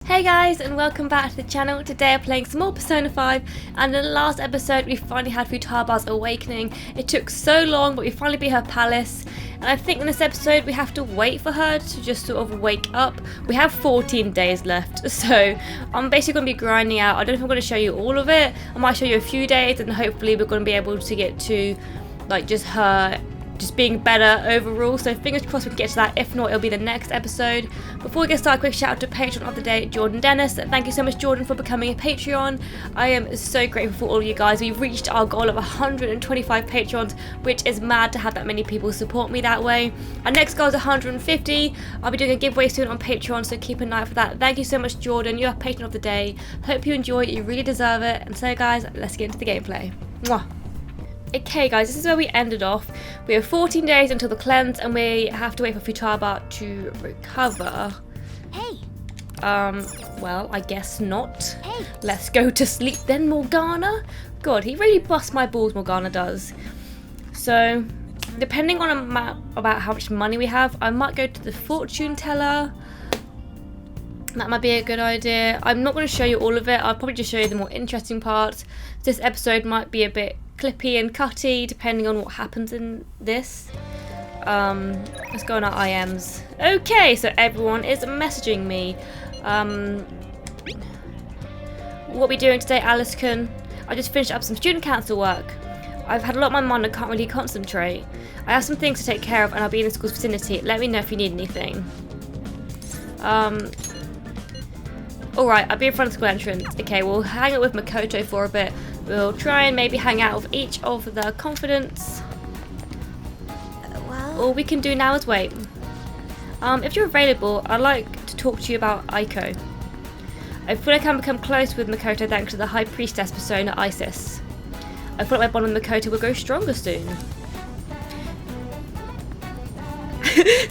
Hey guys, and welcome back to the channel. Today I'm playing some more Persona 5, and in the last episode we finally had Futaba's awakening. It took so long, but we finally beat her palace, and I think in this episode we have to wait for her to just sort of wake up. We have 14 days left, so I'm basically going to be grinding out. I don't know if I'm going to show you all of it. I might show you a few days, and hopefully we're going to be able to get to like just her just being better overall, so fingers crossed we can get to that. If not, it'll be the next episode. Before we get started, quick shout out to Patreon of the day, Jordan Dennis. Thank you so much, Jordan, for becoming a Patreon. I am so grateful for all of you guys. We've reached our goal of 125 Patreons, which is mad to have that many people support me that way. Our next goal is 150. I'll be doing a giveaway soon on Patreon, so keep an eye out for that. Thank you so much, Jordan. You're a Patreon of the day. Hope you enjoy it. You really deserve it. And so guys, let's get into the gameplay. Mwah. Okay guys, this is where we ended off. We have 14 days until the cleanse, and we have to wait for Futaba to recover. Hey. Well, I guess not. Hey. Let's go to sleep then, Morgana. God, he really busts my balls, Morgana does. So, depending on about how much money we have, I might go to the fortune teller. That might be a good idea. I'm not going to show you all of it. I'll probably just show you the more interesting parts. This episode might be a bit clippy and cutty depending on what happens in this. Let's go on our IMs. Okay, so everyone is messaging me. What are we doing today, Alaskan? I just finished up some student council work. I've had a lot on my mind and can't really concentrate. I have some things to take care of and I'll be in the school's vicinity. Let me know if you need anything. Alright, I'll be in front of the school entrance. Okay, we'll hang out with Makoto for a bit. We'll try and maybe hang out with each of the confidants. All we can do now is wait. If you're available, I'd like to talk to you about Aiko. I feel like I can become close with Makoto thanks to the High Priestess persona Isis. I feel like my bond with Makoto will grow stronger soon.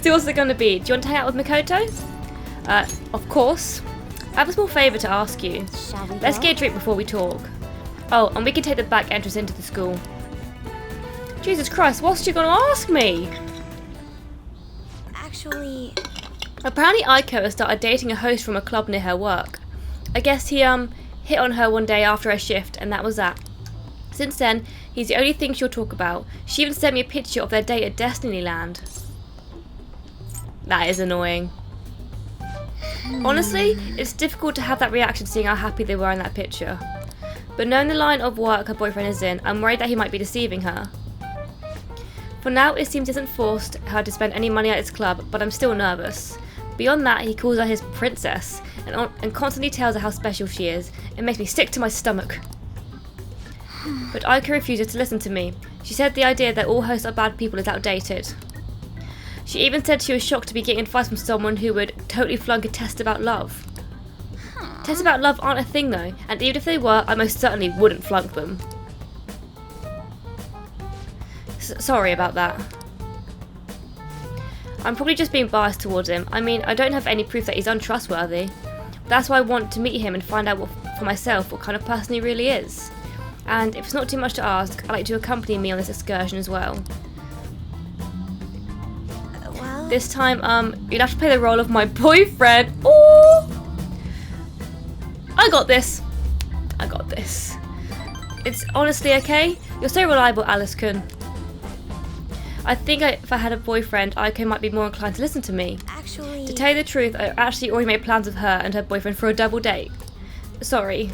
So what's it going to be? Do you want to hang out with Makoto? Of course. I have a small favour to ask you. Let's get a drink before we talk. Oh, and we can take the back entrance into the school. Jesus Christ, what's she going to ask me? Actually... Apparently Aiko has started dating a host from a club near her work. I guess he hit on her one day after her shift, and that was that. Since then, he's the only thing she'll talk about. She even sent me a picture of their date at Destinyland. That is annoying. Honestly, it's difficult to have that reaction seeing how happy they were in that picture. But knowing the line of work her boyfriend is in, I'm worried that he might be deceiving her. For now, it seems he hasn't forced her to spend any money at his club, but I'm still nervous. Beyond that, he calls her his princess, and constantly tells her how special she is. It makes me sick to my stomach. But Aiko refuses to listen to me. She said the idea that all hosts are bad people is outdated. She even said she was shocked to be getting advice from someone who would totally flunk a test about love. Tests about love aren't a thing though, and even if they were, I most certainly wouldn't flunk them. Sorry about that. I'm probably just being biased towards him. I mean, I don't have any proof that he's untrustworthy. That's why I want to meet him and find out for myself what kind of person he really is. And if it's not too much to ask, I'd like to accompany me on this excursion as well. This time, you'd have to play the role of my boyfriend. Ooh! I got this. I got this. It's honestly okay. You're so reliable, Alaskan. I think if I had a boyfriend, Aiko might be more inclined to listen to me. Actually... To tell you the truth, I actually already made plans with her and her boyfriend for a double date. Sorry.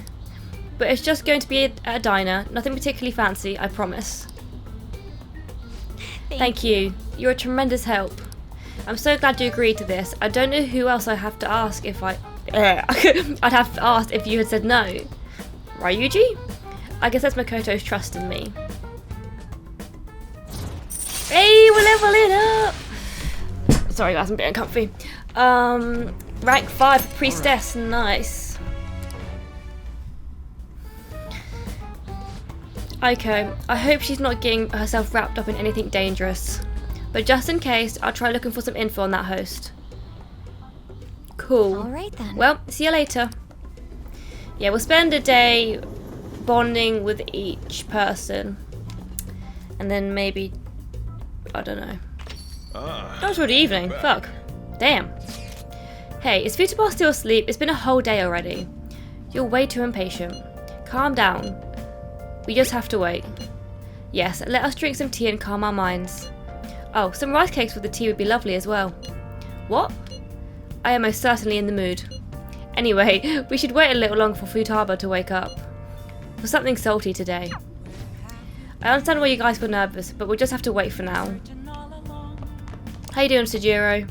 But it's just going to be at a diner. Nothing particularly fancy, I promise. Thank you. You're a tremendous help. I'm so glad you agreed to this. I don't know who else I have to ask if I'd have to ask if you had said no. Ryuji? I guess that's Makoto's trust in me. Hey, we're leveling up! Sorry guys, I'm a bit uncomfy. Rank 5 for Priestess, nice. Aiko, I hope she's not getting herself wrapped up in anything dangerous. But just in case, I'll try looking for some info on that host. Cool. Alright then. Well, see you later. Yeah, we'll spend a day bonding with each person. And then maybe... I don't know. That was already evening. Fuck. Damn. Hey, is Futabas still asleep? It's been a whole day already. You're way too impatient. Calm down. We just have to wait. Yes, let us drink some tea and calm our minds. Oh, some rice cakes with the tea would be lovely as well. What? I am most certainly in the mood. Anyway, we should wait a little longer for Futaba to wake up. For something salty today. I understand why you guys feel nervous, but we'll just have to wait for now. How you doing, Sujiro?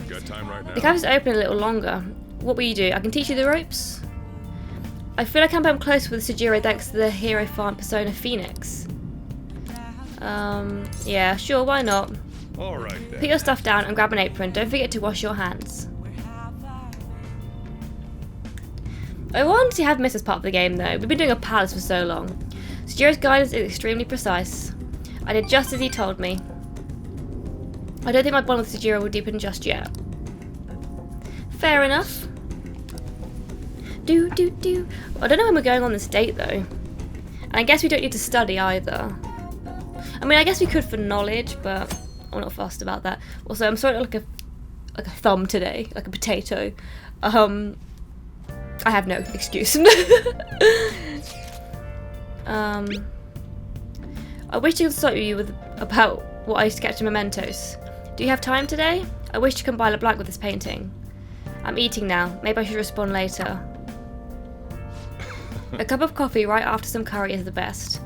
Got time right now? The cafe's open a little longer. What will you do? I can teach you the ropes? I feel like I'm close with Sujiro thanks to the hero farm persona Phoenix. Yeah, sure, why not? Alright then. Put your stuff down and grab an apron. Don't forget to wash your hands. I want to have missed this part of the game though. We've been doing a palace for so long. Sujiro's guidance is extremely precise. I did just as he told me. I don't think my bond with Sujiro will deepen just yet. Fair enough. I don't know when we're going on this date though. And I guess we don't need to study either. I mean, I guess we could for knowledge, but I'm not fussed about that. Also, I'm sorry to look like a thumb today, like a potato. I have no excuse. I wish to consult you about what I sketched in mementos. Do you have time today? I wish to combine a blank with this painting. I'm eating now. Maybe I should respond later. A cup of coffee right after some curry is the best.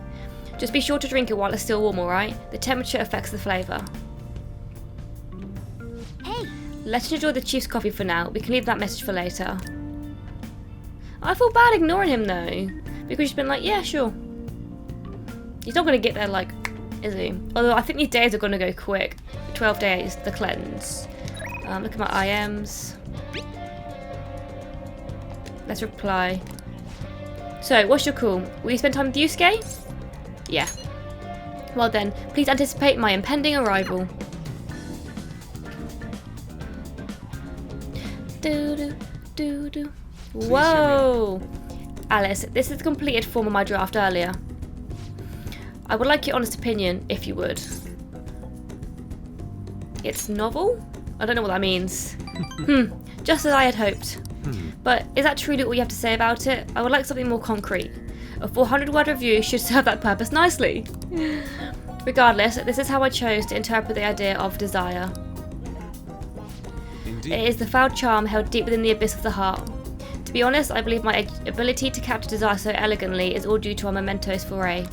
Just be sure to drink it while it's still warm, alright? The temperature affects the flavour. Hey! Let's enjoy the chief's coffee for now. We can leave that message for later. I feel bad ignoring him though. Because he's been like, yeah, sure. He's not going to get there like, is he? Although I think these days are going to go quick. 12 days, the cleanse. Look at my IMs. Let's reply. So, what's your call? Will you spend time with Eschke? Yeah. Well then, please anticipate my impending arrival. Whoa! Alice, this is the completed form of my draft earlier. I would like your honest opinion, if you would. It's novel? I don't know what that means. Just as I had hoped. But is that truly all you have to say about it? I would like something more concrete. A 400-word review should serve that purpose nicely. Regardless, this is how I chose to interpret the idea of desire. Indeed. It is the foul charm held deep within the abyss of the heart. To be honest, I believe my ability to capture desire so elegantly is all due to our mementos foray.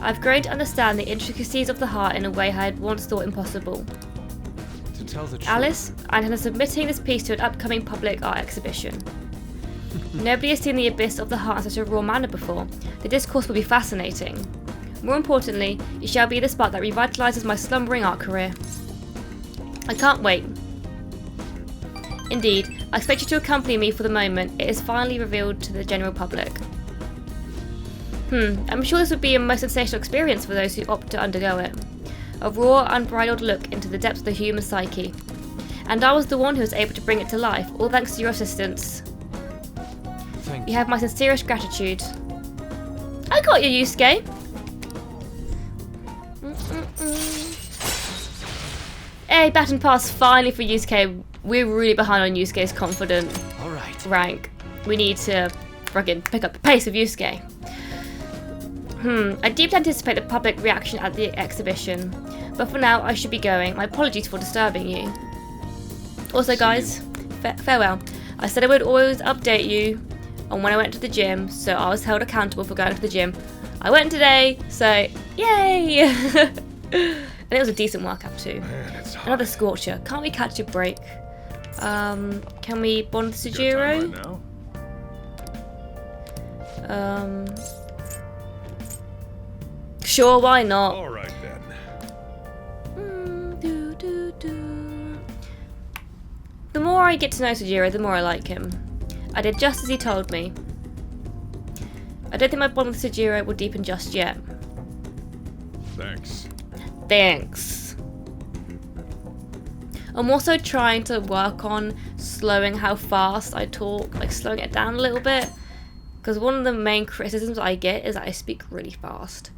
I've grown to understand the intricacies of the heart in a way I had once thought impossible. To tell the truth. Alice, I'm submitting this piece to an upcoming public art exhibition. Nobody has seen the abyss of the heart in such a raw manner before. The discourse will be fascinating. More importantly, it shall be the spark that revitalises my slumbering art career. I can't wait. Indeed, I expect you to accompany me for the moment it is finally revealed to the general public. I'm sure this would be a most sensational experience for those who opt to undergo it. A raw, unbridled look into the depths of the human psyche. And I was the one who was able to bring it to life, all thanks to your assistance. Thank You have my sincerest gratitude. I got you, Yusuke. Hey, baton pass finally for Yusuke. We're really behind on Yusuke's confident Alright. rank. We need to fucking pick up the pace of Yusuke. I deeply anticipate the public reaction at the exhibition. But for now, I should be going. My apologies for disturbing you. Also, guys, farewell. I said I would always update you on when I went to the gym, so I was held accountable for going to the gym. I went today, so yay! And it was a decent workout too. Man, it's hot. Another scorcher. Can't we catch a break? Can we bond with Got time Sujiro? right now? Sure, why not? Alright then. The more I get to know Sujiro, the more I like him. I did just as he told me. I don't think my bond with Sujiro will deepen just yet. Thanks. Thanks. I'm also trying to work on slowing how fast I talk, like slowing it down a little bit. Because one of the main criticisms I get is that I speak really fast.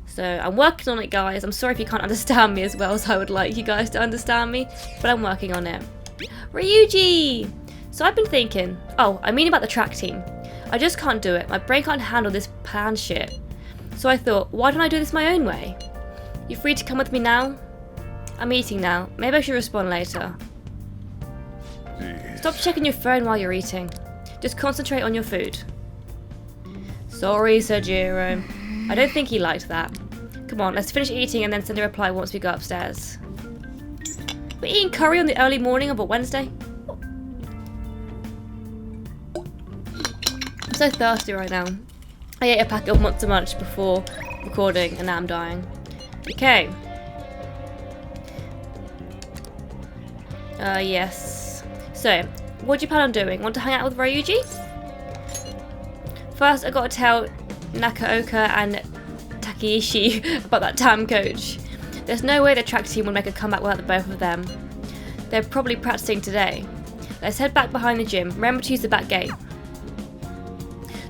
So I'm working on it, guys. I'm sorry if you can't understand me as well as I would like you guys to understand me, but I'm working on it. Ryuji! So I've been thinking, I mean about the track team. I just can't do it. My brain can't handle this plan shit. So I thought, why don't I do this my own way? You free to come with me now? I'm eating now. Maybe I should respond later. Jeez. Stop checking your phone while you're eating. Just concentrate on your food. Sorry, Sir Jerome. I don't think he liked that. Come on, let's finish eating and then send a reply once we go upstairs. We're eating curry on the early morning of a Wednesday. I'm so thirsty right now. I ate a packet of Monster Munch before recording and now I'm dying. Okay. Yes. So, what do you plan on doing? Want to hang out with Ryuji? First, I gotta tell Nakaoka and Takeishi about that damn coach. There's no way the track team will make a comeback without the both of them. They're probably practicing today. Let's head back behind the gym. Remember to use the back gate.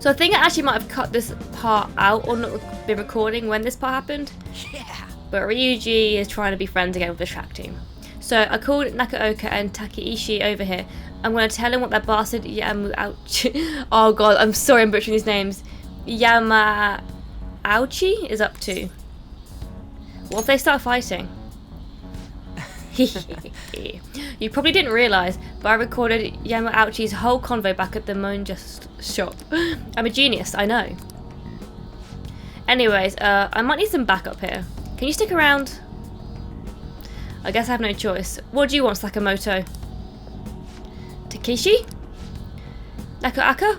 So I think I actually might have cut this part out or not been recording when this part happened. Yeah. But Ryuji is trying to be friends again with the track team. So I called Nakaoka and Takeishi over here. I'm going to tell him what that bastard Yamauchi... oh god, I'm sorry I'm butchering these names. Yamauchi is up to. What if they start fighting? You probably didn't realise, but I recorded Yamauchi's whole convo back at the Monjust shop. I'm a genius, I know. Anyways, I might need some backup here. Can you stick around? I guess I have no choice. What do you want, Sakamoto? Takeshi? Nakaoka?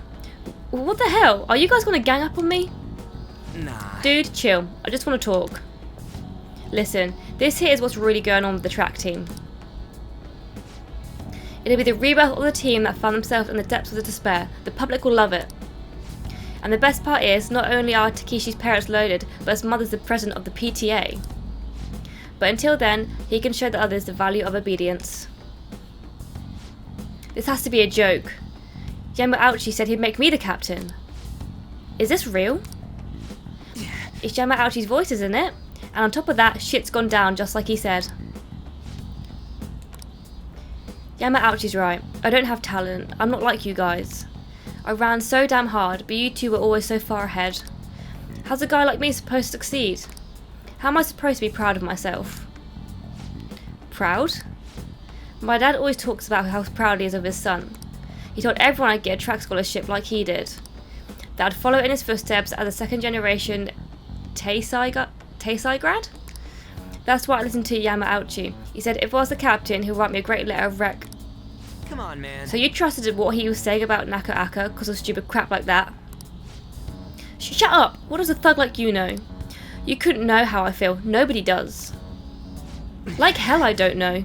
What the hell? Are you guys gonna gang up on me? Nah. Dude, chill. I just want to talk. Listen, this here is what's really going on with the track team. It'll be the rebirth of the team that found themselves in the depths of the despair. The public will love it. And the best part is, not only are Takeshi's parents loaded, but his mother's the president of the PTA. But until then, he can show the others the value of obedience. This has to be a joke. Yamauchi said he'd make me the captain. Is this real? It's Yamauchi's voice, isn't it? And on top of that, shit's gone down just like he said. Yamauchi's right. I don't have talent. I'm not like you guys. I ran so damn hard, but you two were always so far ahead. How's a guy like me supposed to succeed? How am I supposed to be proud of myself? Proud? My dad always talks about how proud he is of his son. He told everyone I'd get a track scholarship like he did. That I'd follow in his footsteps as a second generation Taisai grad? That's why I listened to Yamauchi. He said if I was the captain, he'll write me a great letter of rec. Come on, man. So you trusted what he was saying about Nakaoka because of stupid crap like that? Shut up! What does a thug like you know? You couldn't know how I feel. Nobody does. Like hell I don't know.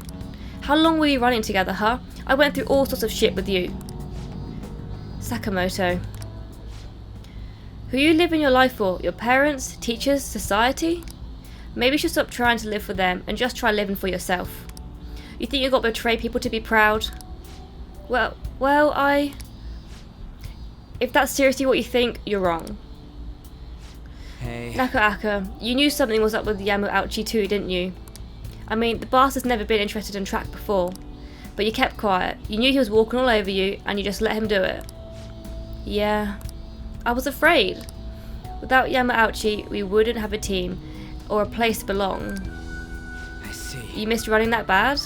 How long were you running together, huh? I went through all sorts of shit with you. Sakamoto. Who you living your life for? Your parents? Teachers? Society? Maybe you should stop trying to live for them and just try living for yourself. You think you got to betray people to be proud? Well, if that's seriously what you think, you're wrong. Hey. Nakaoka, you knew something was up with Yamauchi too, didn't you? I mean, the bastard's never been interested in track before. But you kept quiet. You knew he was walking all over you, and you just let him do it. Yeah. I was afraid. Without Yamauchi, we wouldn't have a team, or a place to belong. I see. You missed running that bad?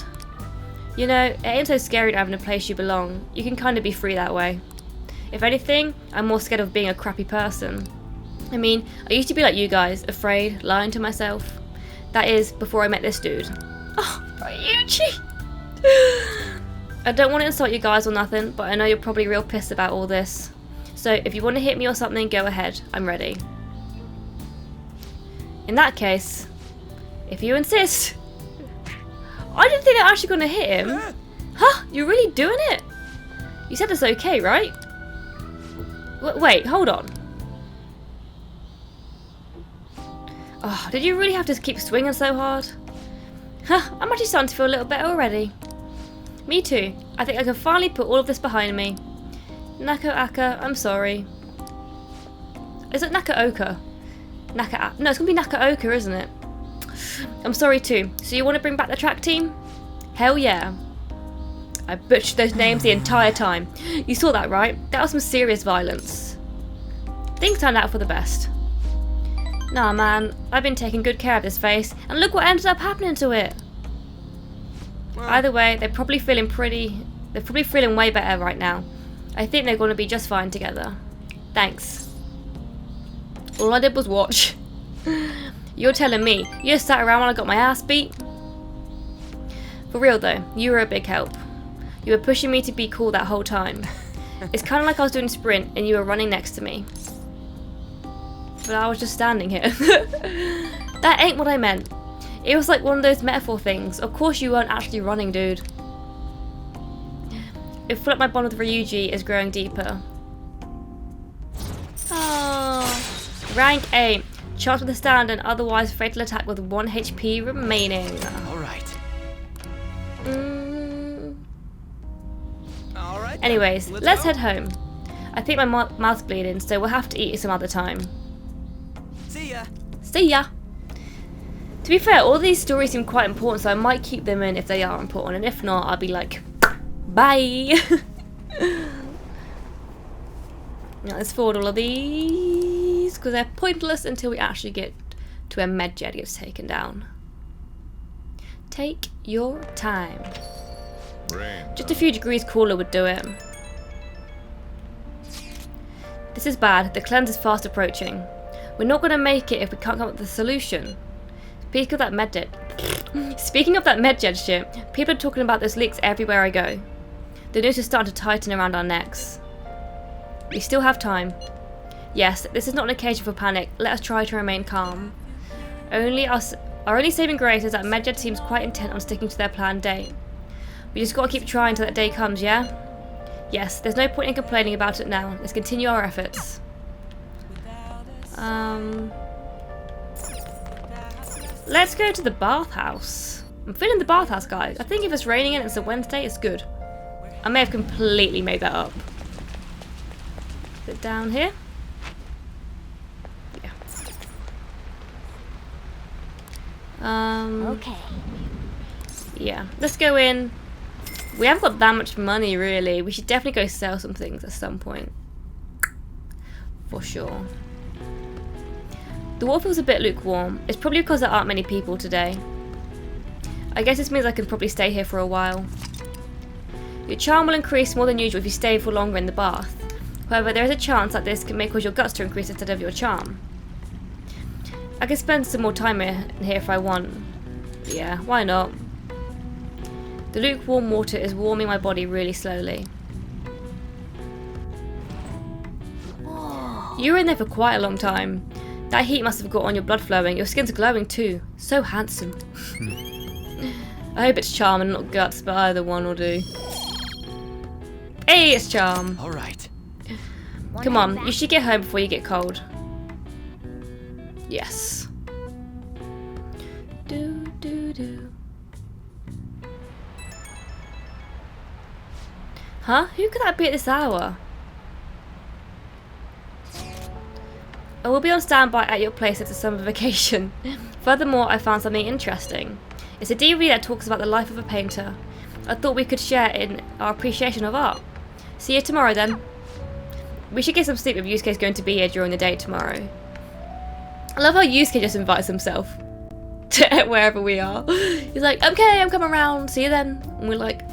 You know, it ain't so scary not having a place you belong. You can kind of be free that way. If anything, I'm more scared of being a crappy person. I mean, I used to be like you guys, afraid, lying to myself. That is, before I met this dude. Oh, Ryuji! I don't want to insult you guys or nothing, but I know you're probably real pissed about all this. So if you want to hit me or something, go ahead. I'm ready. In that case, if you insist. I didn't think they were actually going to hit him. Huh? You're really doing it? You said it's okay, right? Wait, hold on. Oh, did you really have to keep swinging so hard? Huh, I'm actually starting to feel a little better already. Me too. I think I can finally put all of this behind me. Nakaoka, I'm sorry. Is it Nakaoka? No, it's gonna be Nakaoka, isn't it? I'm sorry too. So you want to bring back the track team? Hell yeah. I butchered those names the entire time. You saw that, right? That was some serious violence. Things turned out for the best. Nah, man, I've been taking good care of this face, and look what ended up happening to it. Well, Either way, they're probably feeling way better right now. I think they're going to be just fine together. Thanks. All I did was watch. You're telling me you just sat around while I got my ass beat? For real though, you were a big help. You were pushing me to be cool that whole time. It's kind of like I was doing a sprint and you were running next to me. But I was just standing here. That ain't what I meant. It was like one of those metaphor things. Of course you weren't actually running, dude. I feel like my bond with Ryuji is growing deeper. Oh, rank 8. Chance with a stand and otherwise fatal attack with 1 HP remaining. Alright. Alright. Anyways, let's go. head home. I think my mouth's bleeding, so we'll have to eat some other time. See ya. See ya! To be fair, all these stories seem quite important, so I might keep them in if they are important, and if not, I'll be like, bye! Now let's forward all of these, because they're pointless until we actually get to where Medjed gets taken down. Take your time. Just a few degrees cooler would do it. This is bad. The cleanse is fast approaching. We're not going to make it if we can't come up with a solution. Speaking of that Medjed shit, people are talking about those leaks everywhere I go. The noose is starting to tighten around our necks. We still have time. Yes, this is not an occasion for panic. Let us try to remain calm. Our only saving grace is that Medjed seems quite intent on sticking to their planned date. We just gotta keep trying till that day comes, yeah? Yes, there's no point in complaining about it now. Let's continue our efforts. Let's go to the bathhouse. I'm feeling the bathhouse, guys. I think if it's raining and it's a Wednesday, it's good. I may have completely made that up. Is it down here? Yeah. Okay. Yeah, let's go in. We haven't got that much money, really. We should definitely go sell some things at some point. For sure. The water feels a bit lukewarm. It's probably because there aren't many people today. I guess this means I can probably stay here for a while. Your charm will increase more than usual if you stay for longer in the bath. However, there is a chance that this may cause your guts to increase instead of your charm. I can spend some more time in here if I want. Yeah, why not? The lukewarm water is warming my body really slowly. You were in there for quite a long time. That heat must have got on your blood flowing. Your skin's glowing too. So handsome. I hope it's charm and not guts, but either one will do. Hey, it's charm. Alright. Come on, you should get home before you get cold. Yes. Do do do. Huh? Who could that be at this hour? I will be on standby at your place after summer vacation. Furthermore, I found something interesting. It's a DVD that talks about the life of a painter. I thought we could share in our appreciation of art. See you tomorrow then. We should get some sleep if Yusuke's going to be here during the day tomorrow. I love how Yusuke just invites himself to wherever we are. He's like, okay, I'm coming around. See you then. And we're like,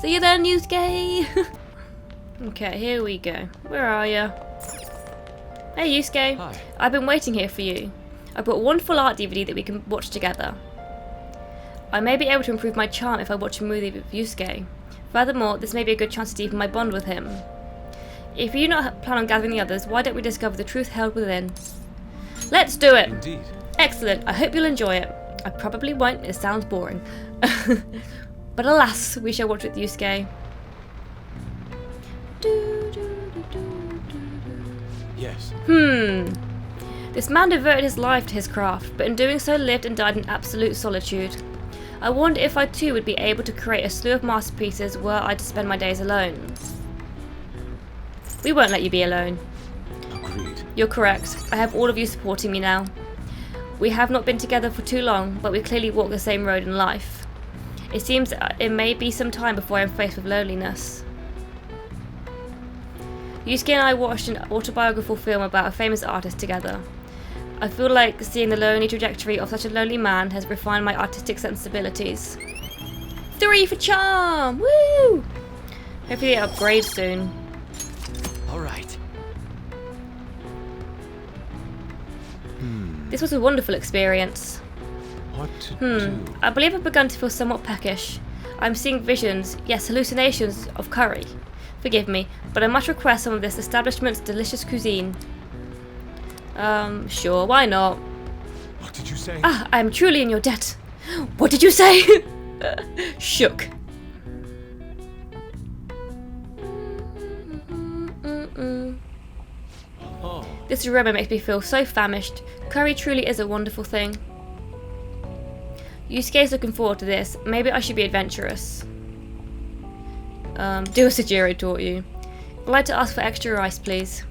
see you then, Yusuke. Okay, here we go. Where are you? Hey, Yusuke. Hi. I've been waiting here for you. I brought one full art DVD that we can watch together. I may be able to improve my charm if I watch a movie with Yusuke. Furthermore, this may be a good chance to deepen my bond with him. If you do not plan on gathering the others, why don't we discover the truth held within? Let's do it! Indeed. Excellent, I hope you'll enjoy it. I probably won't, it sounds boring. But alas, we shall watch with Yusuke. Yes. This man devoted his life to his craft, but in doing so lived and died in absolute solitude. I wonder if I too would be able to create a slew of masterpieces were I to spend my days alone. We won't let you be alone. Agreed. You're correct. I have all of you supporting me now. We have not been together for too long, but we clearly walk the same road in life. It seems it may be some time before I'm faced with loneliness. Eschke and I watched an autobiographical film about a famous artist together. I feel like seeing the lonely trajectory of such a lonely man has refined my artistic sensibilities. 3 for charm! Woo! Hopefully it upgrades soon. All right. This was a wonderful experience. What to do? I believe I've begun to feel somewhat peckish. I'm seeing visions, yes, hallucinations of curry. Forgive me, but I must request some of this establishment's delicious cuisine. Sure, why not? What did you say? Ah, I am truly in your debt. What did you say? Shook. Oh. This aroma makes me feel so famished. Curry truly is a wonderful thing. Yusuke's looking forward to this. Maybe I should be adventurous. Do as Sajiro taught you. I'd like to ask for extra rice, please.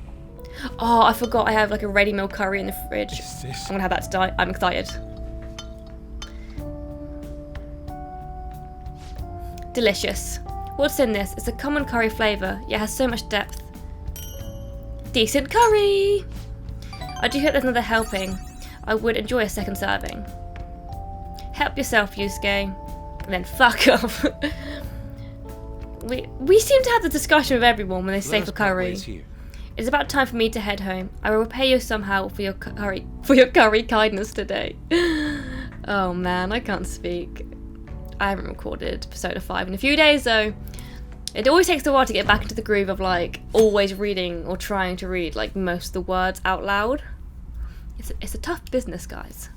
Oh, I forgot I have like a ready meal curry in the fridge. Is this? I'm gonna have that tonight. I'm excited. Delicious. What's in this? It's a common curry flavour, yet has so much depth. Decent curry! I do hope there's another helping. I would enjoy a second serving. Help yourself, Yusuke. And then fuck off. We seem to have the discussion with everyone when they say for curry. It's about time for me to head home. I will repay you somehow for your curry kindness today. Oh man, I can't speak. I haven't recorded Persona 5 in a few days though. It always takes a while to get back into the groove of like always reading or trying to read like most of the words out loud. It's a tough business, guys.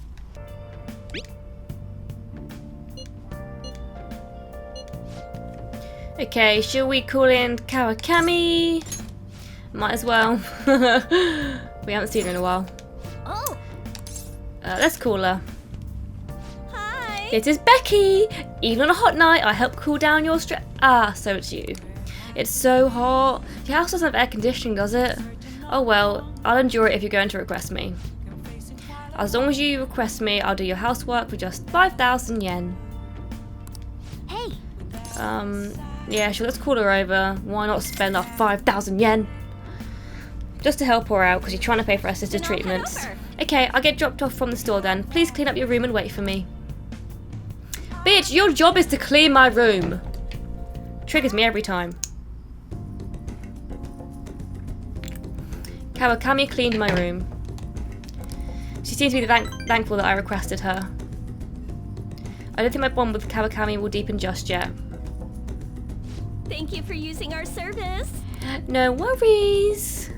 Okay, shall we call in Kawakami? Might as well. We haven't seen her in a while. Oh, Let's call her. hi. It is Bakke! Even on a hot night, I help cool down your stress. Ah, so it's you. It's so hot. Your house doesn't have air conditioning, does it? Oh well, I'll endure it if you're going to request me. As long as you request me, I'll do your housework for just 5,000 yen. Hey, Yeah, sure, let's call her over. Why not spend our 5,000 yen? Just to help her out, because you're trying to pay for her sister's Then I'll head treatments. over. Okay, I'll get dropped off from the store then. Please clean up your room and wait for me. Bitch, your job is to clean my room. Triggers me every time. Kawakami cleaned my room. She seems to be thankful that I requested her. I don't think my bond with Kawakami will deepen just yet. thank you for using our service. No worries.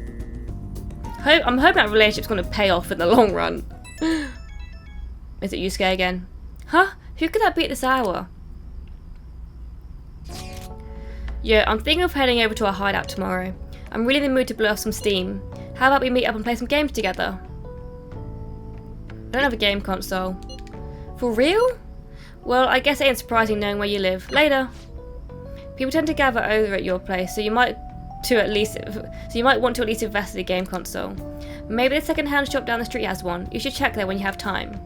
I'm hoping that relationship's going to pay off in the long run. Is it Yusuke again? Huh? Who could that be at this hour? Yeah, I'm thinking of heading over to our hideout tomorrow. I'm really in the mood to blow off some steam. How about we meet up and play some games together? I don't have a game console. For real? Well, I guess it ain't surprising knowing where you live. Later. People tend to gather over at your place, so you might want to at least invest in a game console. Maybe the second-hand shop down the street has one. You should check there when you have time.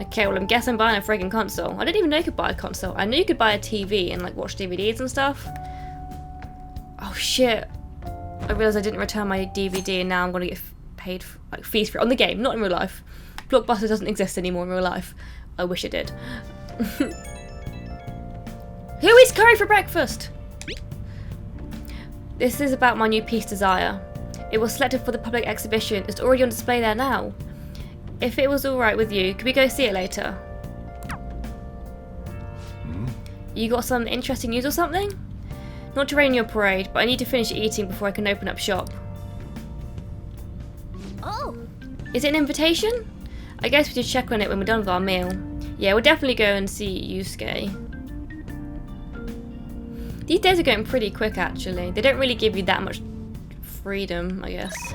Okay, well, I guess I'm buying a friggin' console. I didn't even know you could buy a console. I knew you could buy a TV and like watch DVDs and stuff. Oh shit! I realised I didn't return my DVD, and now I'm gonna get paid for, like fees for it on the game, not in real life. Blockbuster doesn't exist anymore in real life. I wish it did. Who eats curry for breakfast? This is about my new piece, Desire. It was selected for the public exhibition. It's already on display there now. If it was alright with you, could we go see it later? You got some interesting news or something? Not to rain your parade, but I need to finish eating before I can open up shop. Oh, Is it an invitation? I guess we should check on it when we're done with our meal. Yeah, we'll definitely go and see Yusuke. These days are going pretty quick actually. They don't really give you that much freedom, I guess.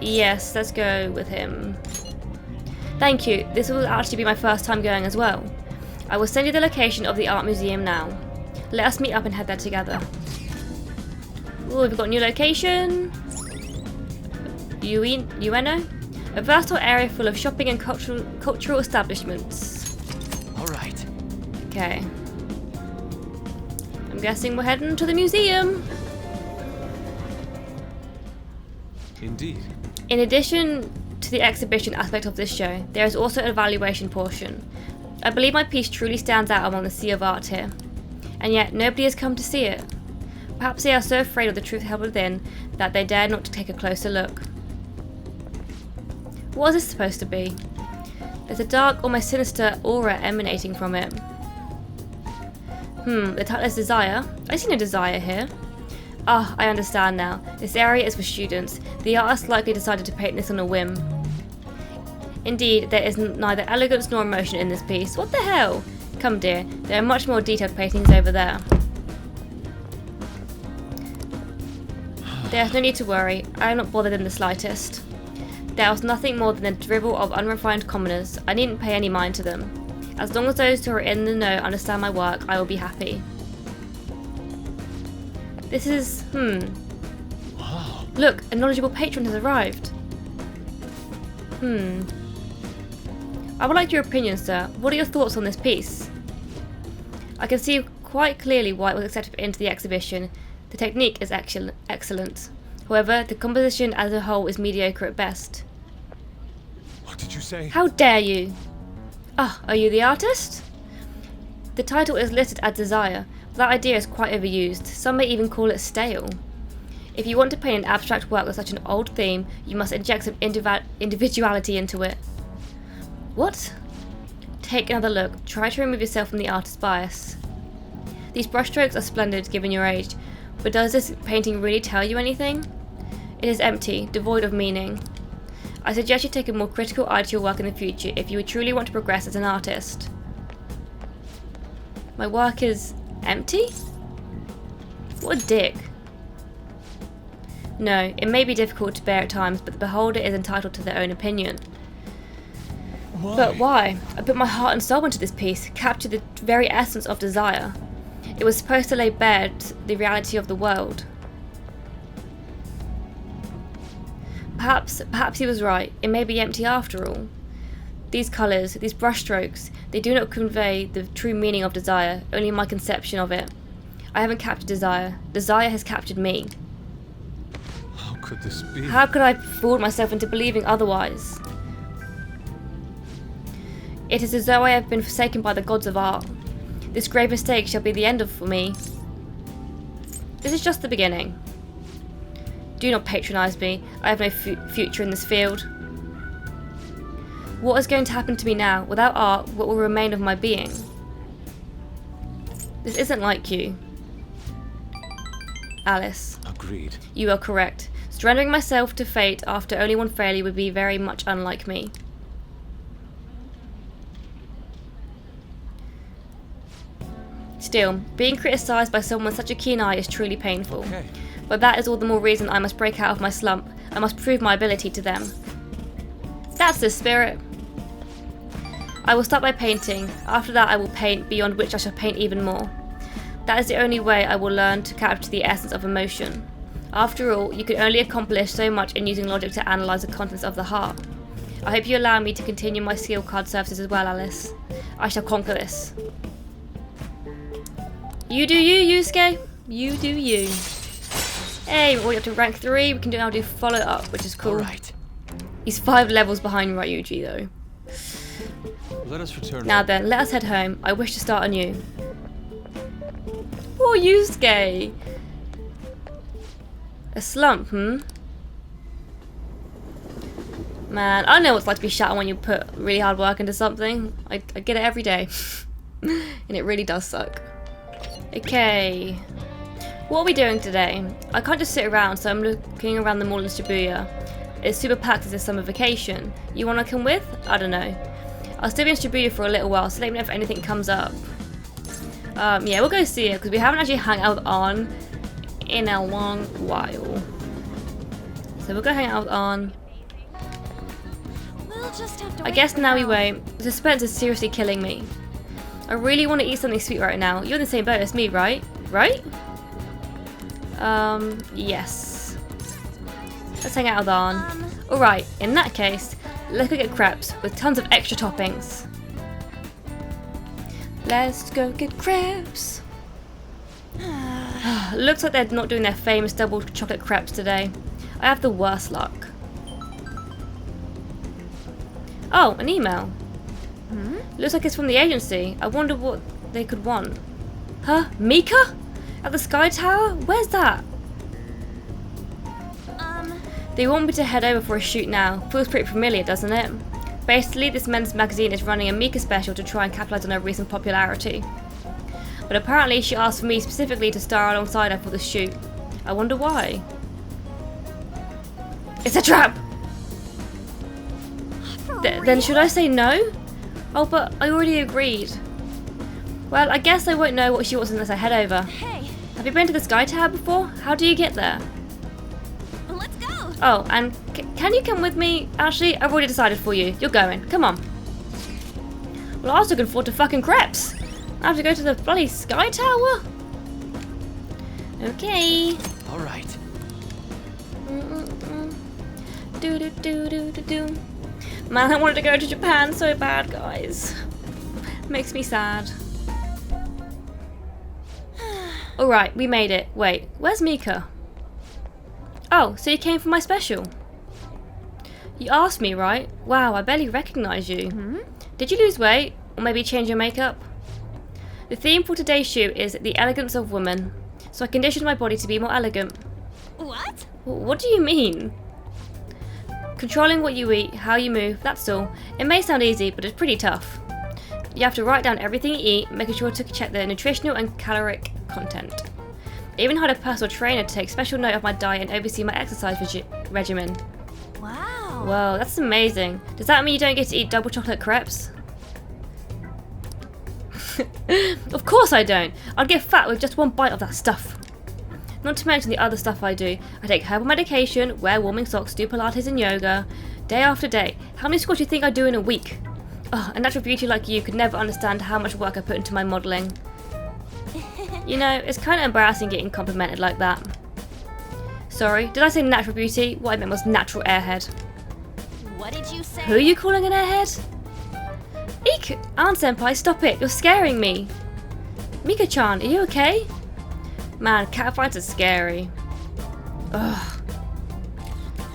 Yes, let's go with him. Thank you. This will actually be my first time going as well. I will send you the location of the art museum now. Let us meet up and head there together. Ooh, we've got a new location. Ueno? A versatile area full of shopping and cultural establishments. All right. Okay. I'm guessing we're heading to the museum. Indeed. In addition to the exhibition aspect of this show, there is also an evaluation portion. I believe my piece truly stands out among the sea of art here, and yet nobody has come to see it. Perhaps they are so afraid of the truth held within that they dare not to take a closer look. What is this supposed to be? There's a dark, almost sinister aura emanating from it. The title is Desire. I see no desire here. Ah, I understand now. This area is for students. The artist likely decided to paint this on a whim. Indeed, there is neither elegance nor emotion in this piece. What the hell? Come dear, there are much more detailed paintings over there. There's no need to worry. I am not bothered in the slightest. There was nothing more than a dribble of unrefined commoners. I needn't pay any mind to them. As long as those who are in the know understand my work, I will be happy. This is... Wow. Look, a knowledgeable patron has arrived. I would like your opinion, sir. What are your thoughts on this piece? I can see quite clearly why it was accepted into the exhibition. The technique is excellent. However, the composition as a whole is mediocre at best. What did you say? How dare you? Ah, are you the artist? The title is listed as Desire, but that idea is quite overused. Some may even call it stale. If you want to paint an abstract work with such an old theme, you must inject some individuality into it. What? Take another look. Try to remove yourself from the artist's bias. These brushstrokes are splendid given your age, but does this painting really tell you anything? It is empty, devoid of meaning. I suggest you take a more critical eye to your work in the future if you would truly want to progress as an artist. My work is empty? What a dick. No, it may be difficult to bear at times, but the beholder is entitled to their own opinion. Why? But why? I put my heart and soul into this piece, captured the very essence of desire. It was supposed to lay bare the reality of the world. Perhaps he was right. It may be empty after all. These colours, these brushstrokes, they do not convey the true meaning of desire, only my conception of it. I haven't captured desire. Desire has captured me. How could this be? How could I fool myself into believing otherwise? It is as though I have been forsaken by the gods of art. This grave mistake shall be the end of for me. This is just the beginning. Do not patronise me. I have no future in this field. What is going to happen to me now? Without art, what will remain of my being? This isn't like you. Alice. Agreed. You are correct. Surrendering myself to fate after only one failure would be very much unlike me. Still, being criticised by someone with such a keen eye is truly painful. Okay. But that is all the more reason I must break out of my slump. I must prove my ability to them. That's the spirit. I will start by painting. After that I will paint, beyond which I shall paint even more. That is the only way I will learn to capture the essence of emotion. After all, you can only accomplish so much in using logic to analyse the contents of the heart. I hope you allow me to continue my skill card services as well, Alice. I shall conquer this. You do you, Eschke. You do you. Hey, we're up to rank 3. We can now do follow up, which is cool. All right. He's 5 levels behind Ryuji though. Let us return. Now then, let us head home. I wish to start anew. Oh, Eschke. A slump, Man, I know what it's like to be shattered when you put really hard work into something. I get it every day. And it really does suck. Okay. What are we doing today? I can't just sit around, so I'm looking around the mall in Shibuya. It's super packed as a summer vacation. You wanna come with? I don't know. I'll still be in Shibuya for a little while, so let me know if anything comes up. Yeah, we'll go see her, because we haven't actually hung out with An in a long while. So we'll go hang out with An. We'll just have to I wait guess for now we now. won't. The suspense is seriously killing me. I really want to eat something sweet right now. You're in the same boat as me, right? Right? Yes. Let's hang out with An. Alright, in that case, Let's go get crepes with tons of extra toppings. Let's go get crepes. Looks like they're not doing their famous double chocolate crepes today. I have the worst luck. Oh, an email. Looks like it's from the agency. I wonder what they could want. Huh? Mika? At the Sky Tower? Where's that? They want me to head over for a shoot now. Feels pretty familiar, doesn't it? Basically, this men's magazine is running a Mika special to try and capitalise on her recent popularity. But apparently she asked for me specifically to star alongside her for the shoot. I wonder why. It's a trap! Then should I say no? Oh, but I already agreed. Well, I guess I won't know what she wants unless I head over. Hey, Have you been to the Sky Tower before? How do you get there? let's go. Oh, and can you come with me? Actually, I've already decided for you. You're going. Come on. Well, I was looking forward to fucking crepes. I have to go to the bloody Sky Tower? Okay. All right. Do do do do do do. Man, I wanted to go to Japan so bad, guys. Makes me sad. Alright, we made it. Wait, where's Mika? Oh, so you came for my special? You asked me, right? Wow, I barely recognise you. Did you lose weight? Or maybe change your makeup? The theme for today's shoot is the elegance of woman. So I conditioned my body to be more elegant. What? What do you mean? Controlling what you eat, how you move, that's all. It may sound easy, but it's pretty tough. You have to write down everything you eat, making sure to check the nutritional and caloric content. I even hired a personal trainer to take special note of my diet and oversee my exercise regimen. Wow. Whoa, that's amazing. Does that mean you don't get to eat double chocolate crepes? Of course I don't. I'd get fat with just one bite of that stuff. Not to mention the other stuff I do. I take herbal medication, wear warming socks, do Pilates and yoga, day after day. How many squats do you think I do in a week? Oh, a natural beauty like you could never understand how much work I put into my modelling. You know, it's kind of embarrassing getting complimented like that. Sorry, did I say natural beauty? What I meant was natural airhead. What did you say? Who are you calling an airhead? Eek! Aunt-senpai, stop it! You're scaring me! Mika-chan, are you okay? Man, catfights are scary. Ugh.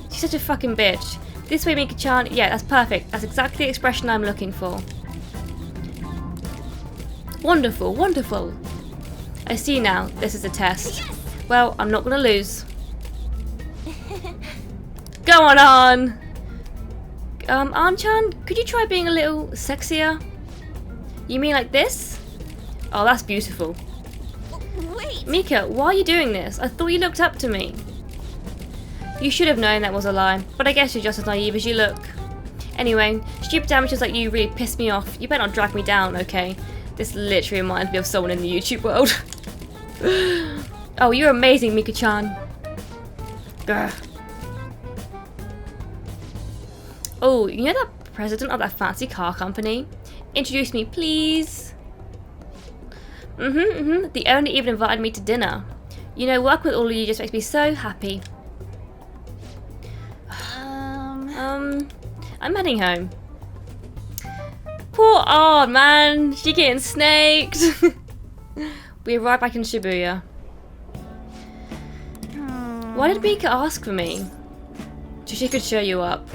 She's such a fucking bitch. This way, Mika-chan. Yeah, that's perfect. That's exactly the expression I'm looking for. Wonderful, wonderful. I see now. This is a test. Yes! Well, I'm not gonna lose. Go on! Aunt-chan, could you try being a little sexier? You mean like this? Oh, that's beautiful. Wait. Mika, why are you doing this? I thought you looked up to me. You should have known that was a lie, but I guess you're just as naive as you look. Anyway, stupid amateurs like you really piss me off. You better not drag me down, okay? This literally reminds me of someone in the YouTube world. Oh, you're amazing, Mika-chan. Grr. Oh, you know that president of that fancy car company? Introduce me, please. The owner even invited me to dinner. You know, working with all of you just makes me so happy. I'm heading home. Poor Ard, man. She getting snaked. We arrived back in Shibuya. Why did Mika ask for me? So she could show you up.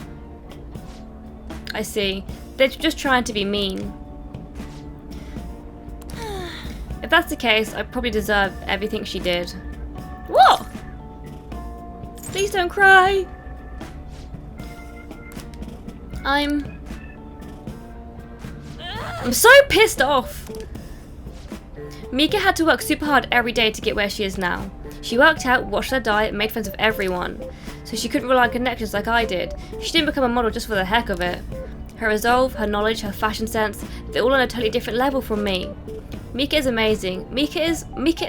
I see. They're just trying to be mean. If that's the case, I probably deserve everything she did. What? Please don't cry. I'm so pissed off. Mika had to work super hard every day to get where she is now. She worked out, watched her diet, made friends with everyone. So she couldn't rely on connections like I did. She didn't become a model just for the heck of it. Her resolve, her knowledge, her fashion sense, they're all on a totally different level from me. Mika is amazing. Mika is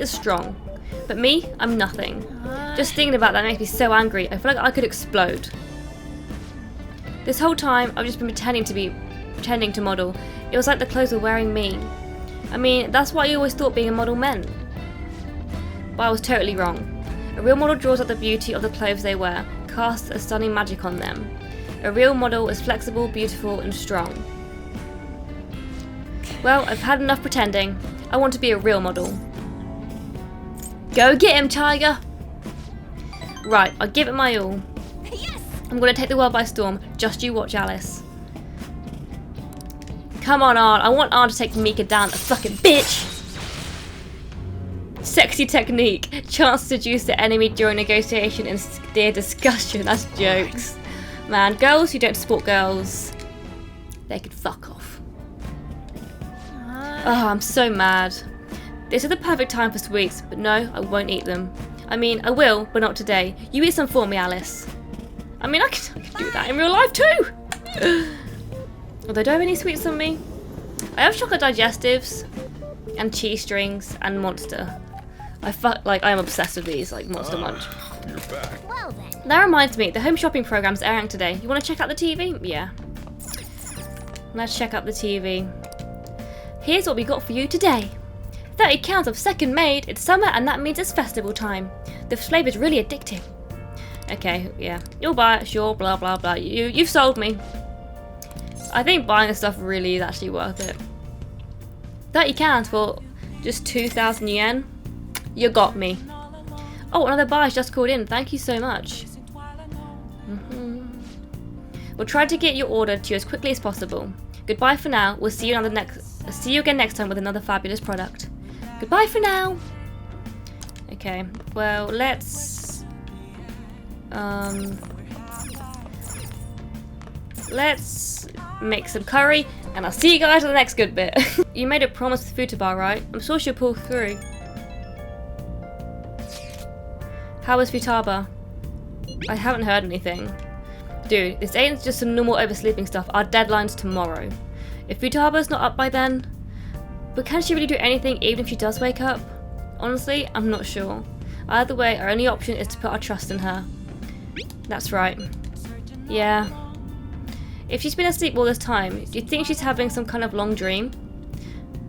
strong. But me, I'm nothing. Just thinking about that makes me so angry. I feel like I could explode. This whole time, I've just been pretending to model. It was like the clothes were wearing me. I mean, that's what I always thought being a model meant. But I was totally wrong. A real model draws out the beauty of the clothes they wear, casts a stunning magic on them. A real model is flexible, beautiful, and strong. Well, I've had enough pretending. I want to be a real model. Go get him, Tiger! Right, I'll give it my all. Yes! I'm gonna take the world by storm. Just you watch, Alice. Come on, Arn. I want Arn to take Mika down, a fucking bitch! Sexy technique. Chance to seduce the enemy during negotiation and steer discussion. That's jokes. Man, girls who don't support girls, they could fuck off. Oh, I'm so mad. This is the perfect time for sweets, but no, I won't eat them. I mean, I will, but not today. You eat some for me, Alice. I mean, I can do that in real life too! Although, do I have any sweets on me? I have chocolate digestives, and cheese strings, and Monster. I am obsessed with these, like Monster Munch. You're back. Well then. That reminds me, the home shopping program's airing today. You want to check out the TV? Yeah. Let's check out the TV. Here's what we got for you today. 30 cans of second made. It's summer and that means it's festival time. The flavor's really addicting. Okay, yeah. You'll buy it, sure, blah blah blah. You've sold me. I think buying this stuff really is actually worth it. 30 cans for just 2,000 yen. You got me. Oh, another buyer's just called in. Thank you so much. We'll try to get your order to you as quickly as possible. Goodbye for now. We'll see you again next time with another fabulous product. Goodbye for now. Okay. Well, let's make some curry, and I'll see you guys in the next good bit. You made a promise with Futaba, right? I'm sure she'll pull through. How is Futaba? I haven't heard anything. Dude, this ain't just some normal oversleeping stuff. Our deadline's tomorrow. If Futaba's not up by then... But can she really do anything even if she does wake up? Honestly, I'm not sure. Either way, our only option is to put our trust in her. That's right. Yeah. If she's been asleep all this time, do you think she's having some kind of long dream?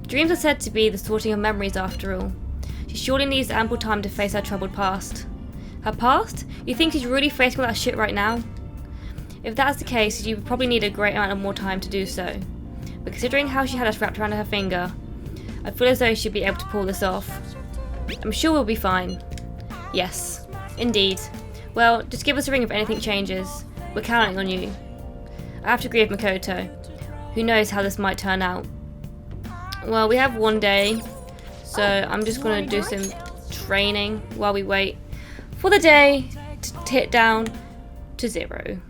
Dreams are said to be the sorting of memories after all. She surely needs ample time to face her troubled past. Her past? You think she's really facing all that shit right now? If that's the case, you would probably need a great amount of more time to do so. But considering how she had us wrapped around her finger, I feel as though she'd be able to pull this off. I'm sure we'll be fine. Yes, indeed. Well, just give us a ring if anything changes. We're counting on you. I have to agree with Makoto. Who knows how this might turn out. Well, we have one day, so I'm just going to do some training while we wait for the day to hit down to 0.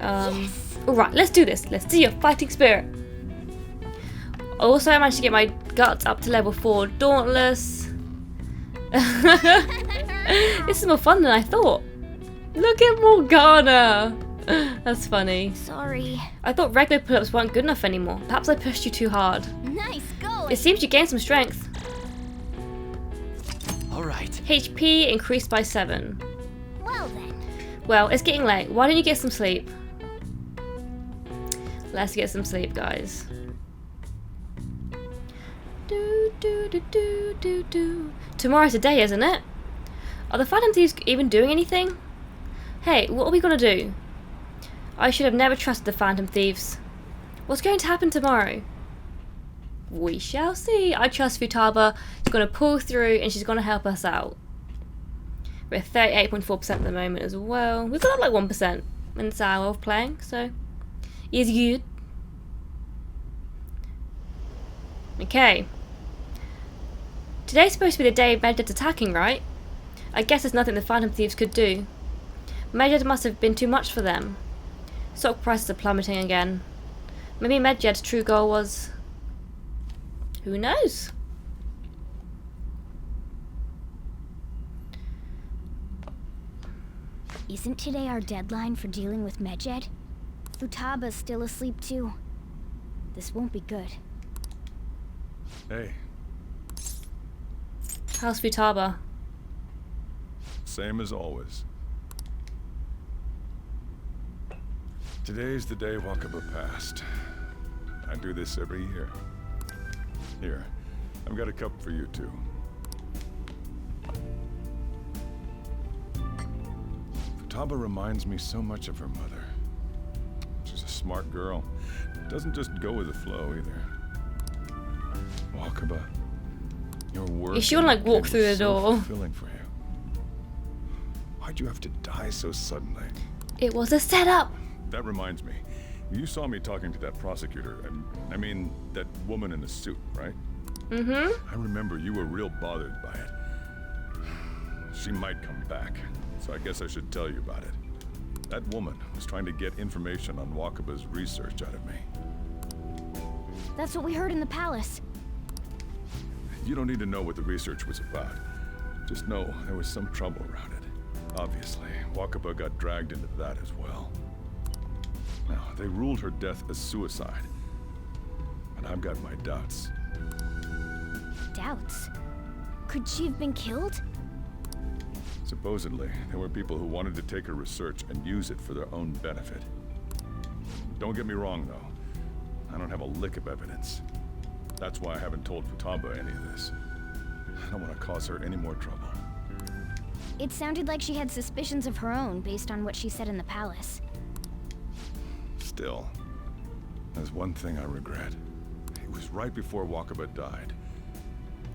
Alright, let's do this. Let's see your fighting spirit. Also, I managed to get my guts up to level 4 Dauntless. This is more fun than I thought. Look at Morgana. That's funny. Sorry. I thought regular pull-ups weren't good enough anymore. Perhaps I pushed you too hard. Nice going. It seems you gained some strength. Alright. HP increased by 7. Well then. Well, it's getting late. Why don't you get some sleep? Let's get some sleep, guys. Tomorrow's the day, isn't it? Are the Phantom Thieves even doing anything? Hey, what are we gonna do? I should have never trusted the Phantom Thieves. What's going to happen tomorrow? We shall see. I trust Futaba. She's gonna pull through and she's gonna help us out. We're 38.4% at the moment as well. We've got up like 1% in this hour of playing, so it's good. Okay. Today's supposed to be the day Medjed's attacking, right? I guess there's nothing the Phantom Thieves could do. Medjed must have been too much for them. Stock prices are plummeting again. Maybe Medjed's true goal was... Who knows? Isn't today our deadline for dealing with Medjed? Futaba's still asleep too. This won't be good. Hey, How's Futaba? same as always. Today's the day Wakaba passed. I do this every year. Here, I've got a cup for you too. Futaba reminds me so much of her mother. smart girl. Doesn't just go with the flow either. Wakaba, your work. Is she wanna, like, walk was through the so door? fulfilling for you. Why'd you have to die so suddenly? It was a setup. That reminds me. You saw me talking to that prosecutor. I mean, that woman in the suit, right? Mm-hmm. I remember you were real bothered by it. She might come back, so I guess I should tell you about it. That woman was trying to get information on Wakaba's research out of me. That's what we heard in the palace. You don't need to know what the research was about. Just know there was some trouble around it. Obviously, Wakaba got dragged into that as well. Now, they ruled her death as suicide. And I've got my doubts. Doubts? Could she have been killed? Supposedly, there were people who wanted to take her research and use it for their own benefit. Don't get me wrong, though. I don't have a lick of evidence. That's why I haven't told Futaba any of this. I don't want to cause her any more trouble. It sounded like she had suspicions of her own based on what she said in the palace. Still, there's one thing I regret. It was right before Wakaba died.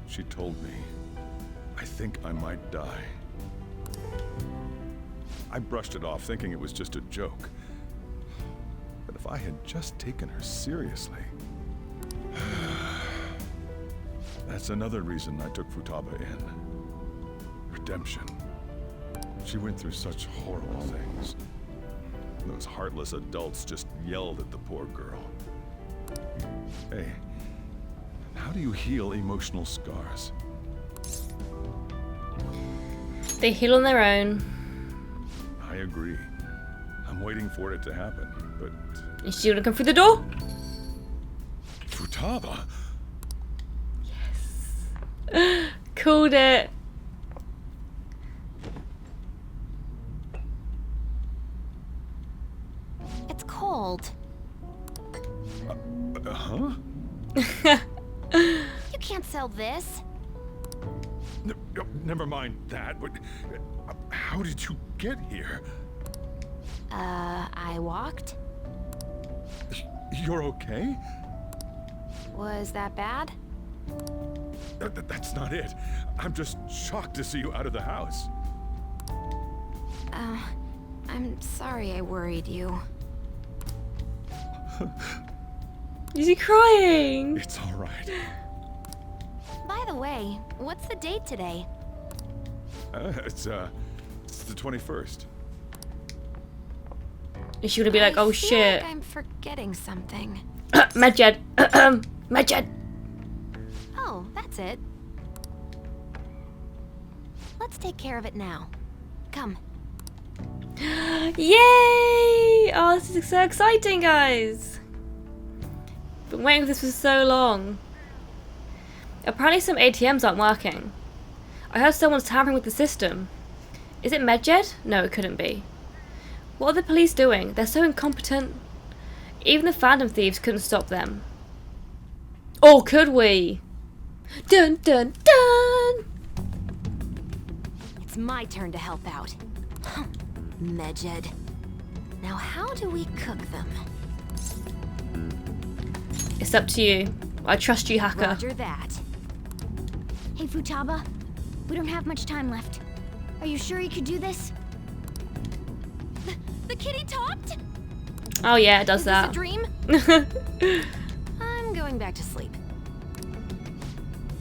She told me, I think I might die. I brushed it off, thinking it was just a joke. But if I had just taken her seriously... That's another reason I took Futaba in. Redemption. She went through such horrible things. Those heartless adults just yelled at the poor girl. Hey, how do you heal emotional scars? They heal on their own. I agree. I'm waiting for it to happen, but... Is she gonna come through the door? Futaba? Called it. It's cold. Huh? You can't sell this. Never mind that. How did you get here? I walked? You're okay? Was that bad? That's not it. I'm just shocked to see you out of the house. I'm sorry I worried you. Is he crying? It's all right. By the way, what's the date today? It's the 21st. Is she gonna be like, oh I feel shit? like I'm forgetting something. Medjed. Medjed. Oh, that's it. Let's take care of it now. Come. Yay! Oh, this is so exciting, guys. Been waiting for this for so long. Apparently some ATMs aren't working. I heard someone's tampering with the system. Is it Medjed? No, it couldn't be. What are the police doing? They're so incompetent. Even the Phantom Thieves couldn't stop them. Oh, could we? Dun dun dun! It's my turn to help out. Medjed. Now how do we cook them? It's up to you. I trust you, hacker. Roger that. Hey, Futaba. We don't have much time left. Are you sure you could do this? The kitty talked? Oh yeah, it does Is that. this a dream? I'm going back to sleep.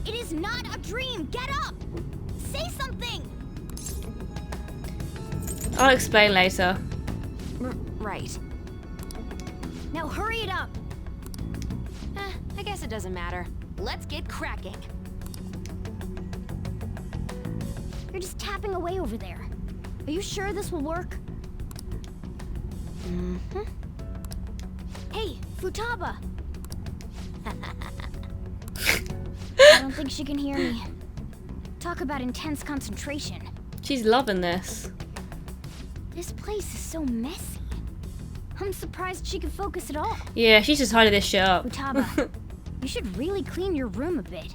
It is not a dream! Get up! Say something! I'll explain later. Right. Now hurry it up! I guess it doesn't matter. Let's get cracking. You're just tapping away over there. Are you sure this will work? Mm-hmm. Hey, Futaba! I don't think she can hear me. Talk about intense concentration. She's loving this. This place is so messy. I'm surprised she could focus at all. Yeah, she's just hiding this shit up. Futaba, you should really clean your room a bit.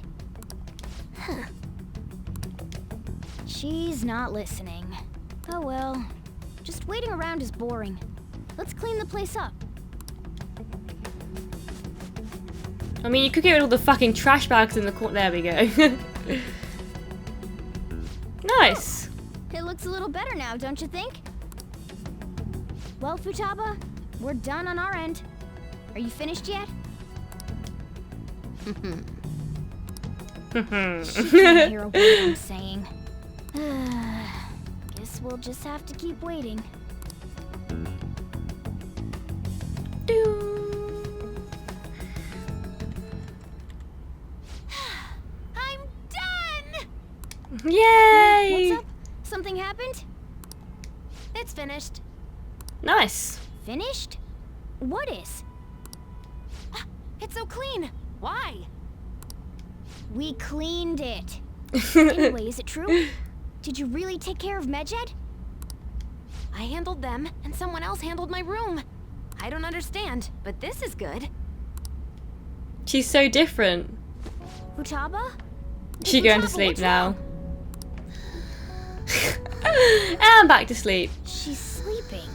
She's not listening. Oh well. Just waiting around is boring. Let's clean the place up. I mean, you could get rid of all the fucking trash bags in the corner. There we go. Nice. It looks a little better now, don't you think? Well, Futaba, we're done on our end. Are you finished yet? She can't hear a word I'm saying. Guess we'll just have to keep waiting. I'm done! Yay! What's up? Something happened? It's finished. Nice. Finished? What is? It's so clean. Why? We cleaned it. Anyway, is it true? Did you really take care of Medjed? I handled them, and someone else handled my room. I don't understand, but this is good. She's so different. Futaba? She's going to Futaba, sleep what's now. wrong? And back to sleep. She's sleeping.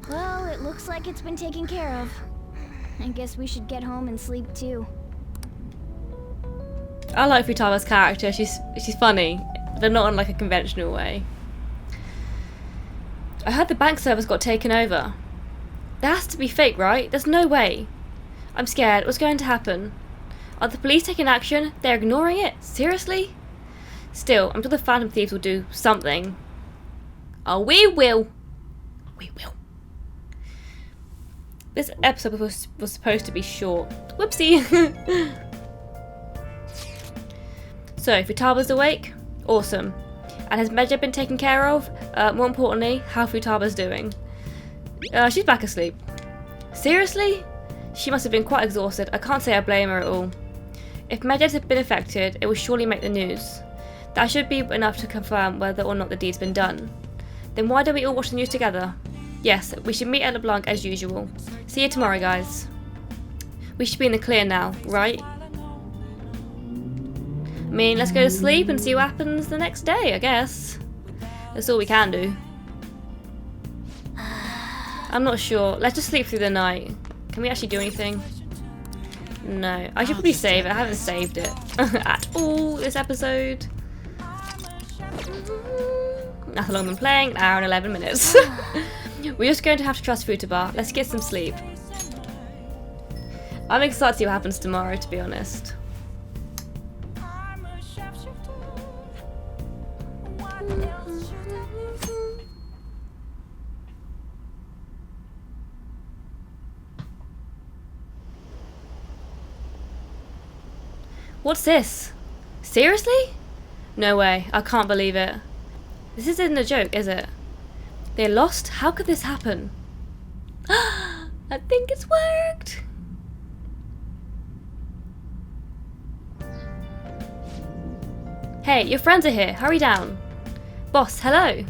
Well, it looks like it's been taken care of. I guess we should get home and sleep too. I like Futaba's character. She's funny, but not in like a conventional way. I heard the bank servers got taken over. That has to be fake, right? There's no way. I'm scared. What's going to happen? Are the police taking action? They're ignoring it? Seriously? Still, I'm sure the Phantom Thieves will do something. Oh, we will. We will. This episode was supposed to be short. Whoopsie. So, Futaba's awake? Awesome. And has Medjed been taken care of? More importantly, how Futaba's doing? She's back asleep. Seriously? She must have been quite exhausted. I can't say I blame her at all. If Medjed had been affected, it would surely make the news. That should be enough to confirm whether or not the deed's been done. Then why don't we all watch the news together? Yes, we should meet at LeBlanc as usual. See you tomorrow, guys. We should be in the clear now, right? I mean, let's go to sleep and see what happens the next day, I guess. That's all we can do. I'm not sure. Let's just sleep through the night. Can we actually do anything? No. I should probably save it. I haven't saved it at all this episode. That's how long I've been playing. An hour and 11 minutes. We're just going to have to trust Futaba. Let's get some sleep. I'm excited to see what happens tomorrow, to be honest. What's this? Seriously? No way. I can't believe it. This isn't a joke, is it? They're lost? How could this happen? I think it's worked. Hey, your friends are here. Hurry down. Boss, hello.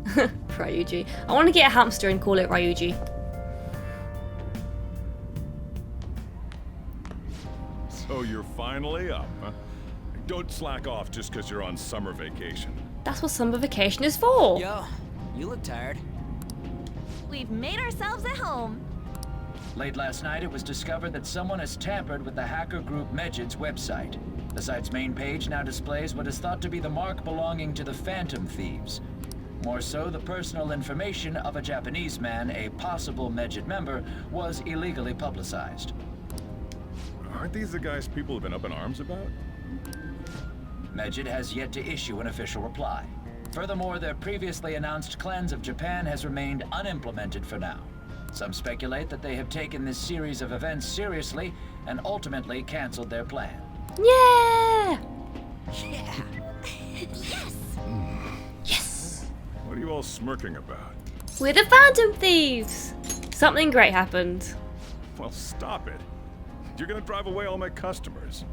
Ryuji. I want to get a hamster and call it Ryuji. So you're finally up, huh? Don't slack off just because you're on summer vacation. That's what summer vacation is for. Yo, you look tired. We've made ourselves at home. Late last night, it was discovered that someone has tampered with the hacker group Medjed's website. The site's main page now displays what is thought to be the mark belonging to the Phantom Thieves. More so, the personal information of a Japanese man, a possible Medjed member, was illegally publicized. Aren't these the guys people have been up in arms about? Medjed has yet to issue an official reply. Furthermore, their previously announced cleanse of Japan has remained unimplemented for now. Some speculate that they have taken this series of events seriously and ultimately canceled their plan. Yeah! Yeah. Yes! Yes! What are you all smirking about? We're the Phantom Thieves! Something great happened. Well, stop it. You're gonna drive away all my customers.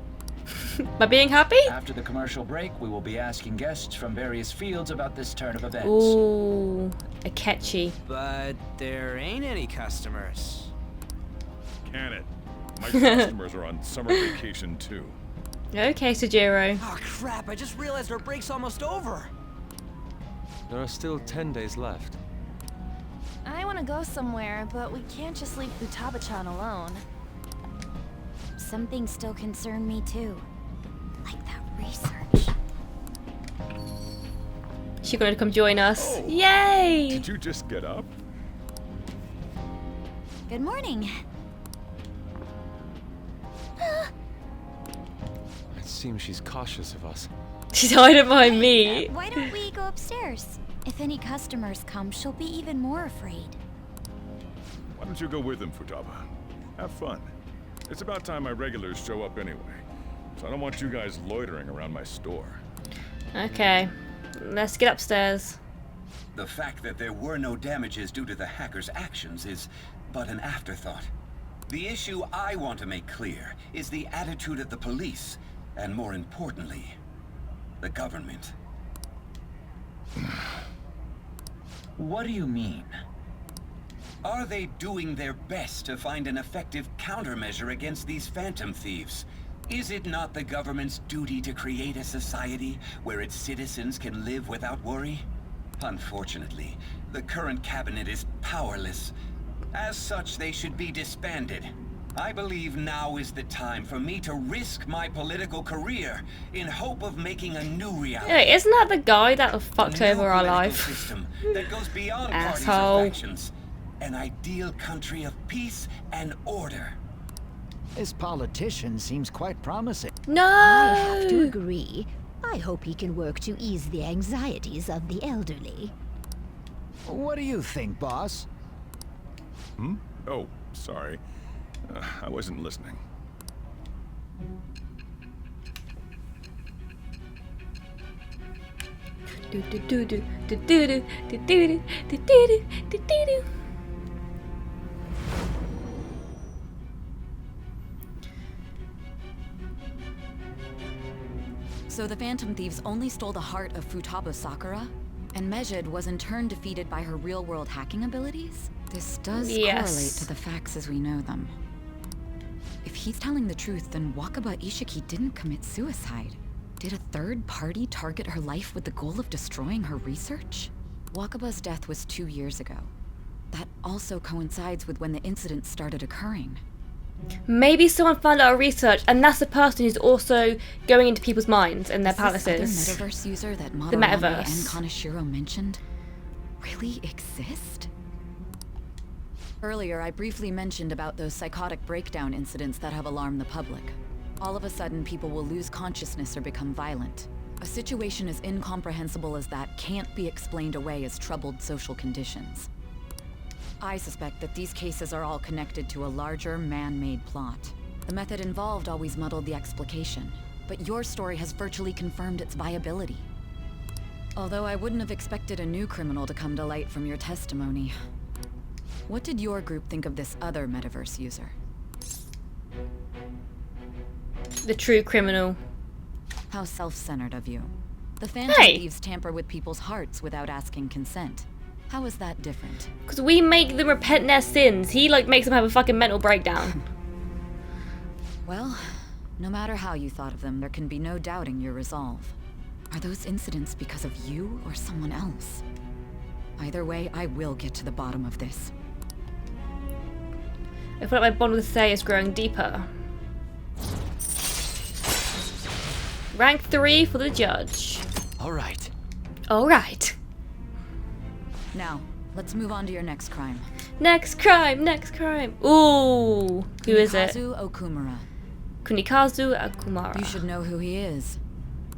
By being happy? After the commercial break, we will be asking guests from various fields about this turn of events. Ooh, a catchy. But there ain't any customers. Can it? My customers are on summer vacation too. Okay, Sojiro. Oh crap, I just realized our break's almost over. There are still 10 days left. I want to go somewhere, but we can't just leave Futaba-chan alone. some things still concern me too. Like that research. She's gonna come join us. Oh. Yay! Did you just get up? Good morning. It seems she's cautious of us. She's hiding behind me. Why don't we go upstairs? If any customers come, she'll be even more afraid. Why don't you go with him, Futaba? Have fun. It's about time my regulars show up anyway. So I don't want you guys loitering around my store. Okay, let's get upstairs. The fact that there were no damages due to the hacker's actions is but an afterthought. The issue I want to make clear is the attitude of the police, and more importantly, the government. What do you mean? Are they doing their best to find an effective countermeasure against these phantom thieves? Is it not the government's duty to create a society where its citizens can live without worry? Unfortunately, the current cabinet is powerless. As such, they should be disbanded. I believe now is the time for me to risk my political career in hope of making a new reality. Hey, isn't that the guy that fucked over our life? System that goes beyond parties Asshole. or factions. An ideal country of peace and order. This politician seems quite promising. No! I have to agree. I hope he can work to ease the anxieties of the elderly. What do you think, boss? Hmm? Oh, sorry. I wasn't listening. Do do do do do do do do do do do do do. So the Phantom Thieves only stole the heart of Futaba Sakura? And Mejid was in turn defeated by her real-world hacking abilities? This does correlate to the facts as we know them. If he's telling the truth, then Wakaba Eschke didn't commit suicide. Did a third party target her life with the goal of destroying her research? Wakaba's death was 2 years ago. That also coincides with when the incident started occurring. Maybe someone found out our research, and that's the person who's also going into people's minds in their Does palaces. this other metaverse user that The Madarame and metaverse. Kaneshiro mentioned really exist? Earlier, I briefly mentioned about those psychotic breakdown incidents that have alarmed the public. All of a sudden, people will lose consciousness or become violent. A situation as incomprehensible as that can't be explained away as troubled social conditions. I suspect that these cases are all connected to a larger, man-made plot. The method involved always muddled the explication, but your story has virtually confirmed its viability. Although I wouldn't have expected a new criminal to come to light from your testimony. What did your group think of this other metaverse user? The true criminal. How self-centered of you. The Phantom Thieves tamper with people's hearts without asking consent. How is that different? Because we make them repent their sins. He like makes them have a fucking mental breakdown. Well, no matter how you thought of them, there can be no doubting your resolve. Are those incidents because of you or someone else? Either way, I will get to the bottom of this. I feel like my bond with Say is growing deeper. Rank 3 for the judge. Alright. Alright. Now, let's move on to your next crime. Next crime, next crime. Ooh. Who is it? Kunikazu Okumura. Kunikazu Okumura. You should know who he is,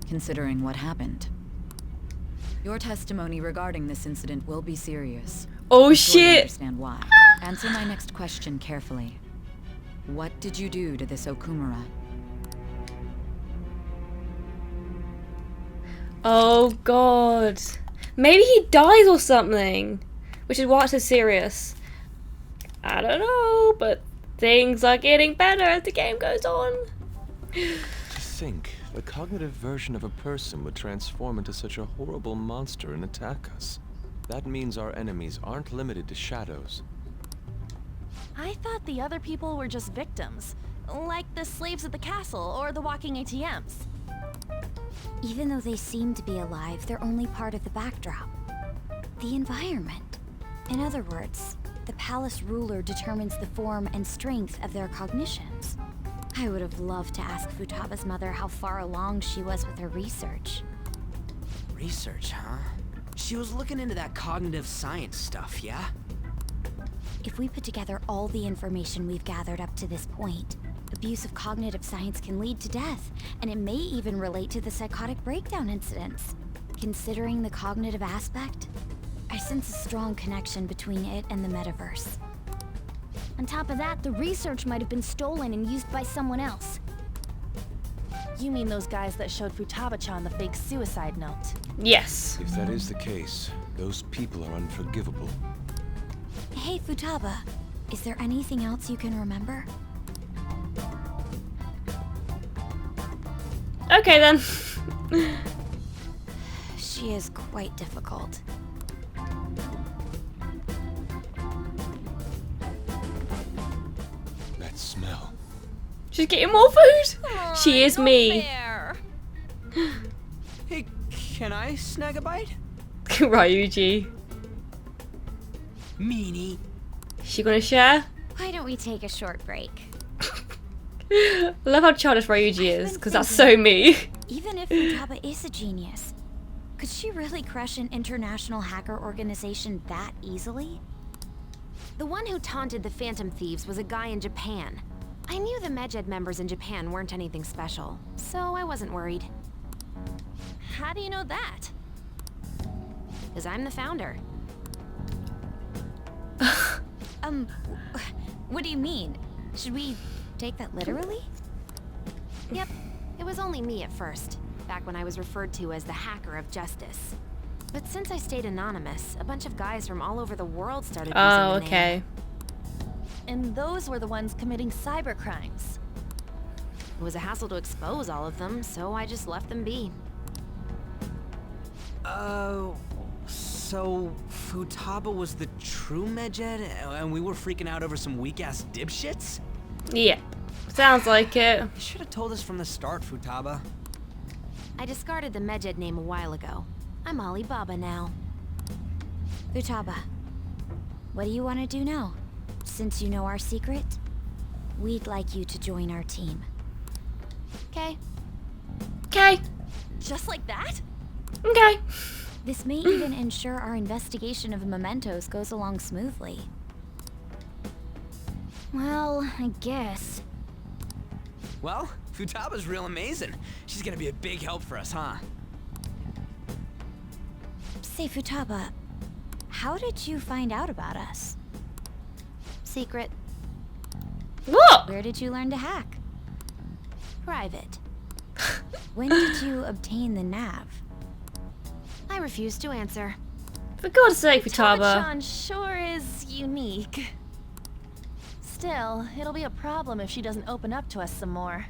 considering what happened. Your testimony regarding this incident will be serious. Oh I'm sure you shit! understand why. Answer my next question carefully. What did you do to this Okumura? Oh god. Maybe he dies or something. Which is why it's so serious. I don't know, but things are getting better as the game goes on. To think, the cognitive version of a person would transform into such a horrible monster and attack us. That means our enemies aren't limited to shadows. I thought the other people were just victims. Like the slaves at the castle or the walking ATMs. Even though they seem to be alive, they're only part of the backdrop. The environment. In other words, the palace ruler determines the form and strength of their cognitions. I would have loved to ask Futaba's mother how far along she was with her research. Research, huh? She was looking into that cognitive science stuff, yeah? If we put together all the information we've gathered up to this point, abuse of cognitive science can lead to death, and it may even relate to the psychotic breakdown incidents. Considering the cognitive aspect, I sense a strong connection between it and the metaverse. On top of that, the research might have been stolen and used by someone else. You mean those guys that showed Futaba-chan the fake suicide note? Yes. If that is the case, those people are unforgivable. Hey, Futaba, is there anything else you can remember? Okay then. She is quite difficult. That smell. She's getting more food. She is me. Hey, can I snag a bite? Ryuji. Meanie. She gonna share? Why don't we take a short break? I love how childish Ryuji is, because that's so me. Even if Futaba is a genius, could she really crush an international hacker organization that easily? The one who taunted the Phantom Thieves was a guy in Japan. I knew the Medjed members in Japan weren't anything special, so I wasn't worried. How do you know that? Because I'm the founder. What do you mean? Should we take that literally? Yep, it was only me at first, back when I was referred to as the Hacker of Justice. But since I stayed anonymous, a bunch of guys from all over the world started using the name. Okay. And those were the ones committing cyber crimes. It was a hassle to expose all of them, so I just left them be. So Futaba was the true Medjed, and we were freaking out over some weak-ass dipshits? Yeah. Sounds like it. You should have told us from the start, Futaba. I discarded the Medjed name a while ago. I'm Alibaba now. Futaba, what do you want to do now? Since you know our secret, we'd like you to join our team. Okay? Okay. Just like that? Okay. This may even ensure our investigation of mementos goes along smoothly. Well, I guess. Well, Futaba's real amazing. She's gonna be a big help for us, huh? Say, Futaba, how did you find out about us? Secret. What? Where did you learn to hack? Private. When did you obtain the nav? I refuse to answer. For God's sake, Futaba. Futaba-chan sure is unique. Still, it'll be a problem if she doesn't open up to us some more.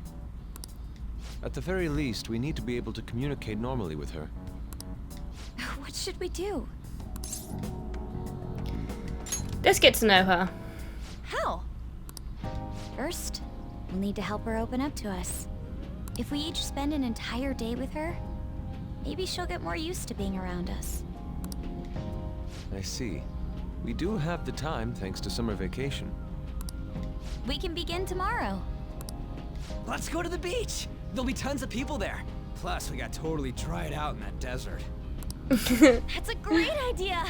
At the very least, we need to be able to communicate normally with her. What should we do? Let's get to know her. How? First, we'll need to help her open up to us. If we each spend an entire day with her, maybe she'll get more used to being around us. I see. We do have the time thanks to summer vacation. We can begin tomorrow. Let's go to the beach! There'll be tons of people there. Plus, we got totally dried out in that desert. That's a great idea!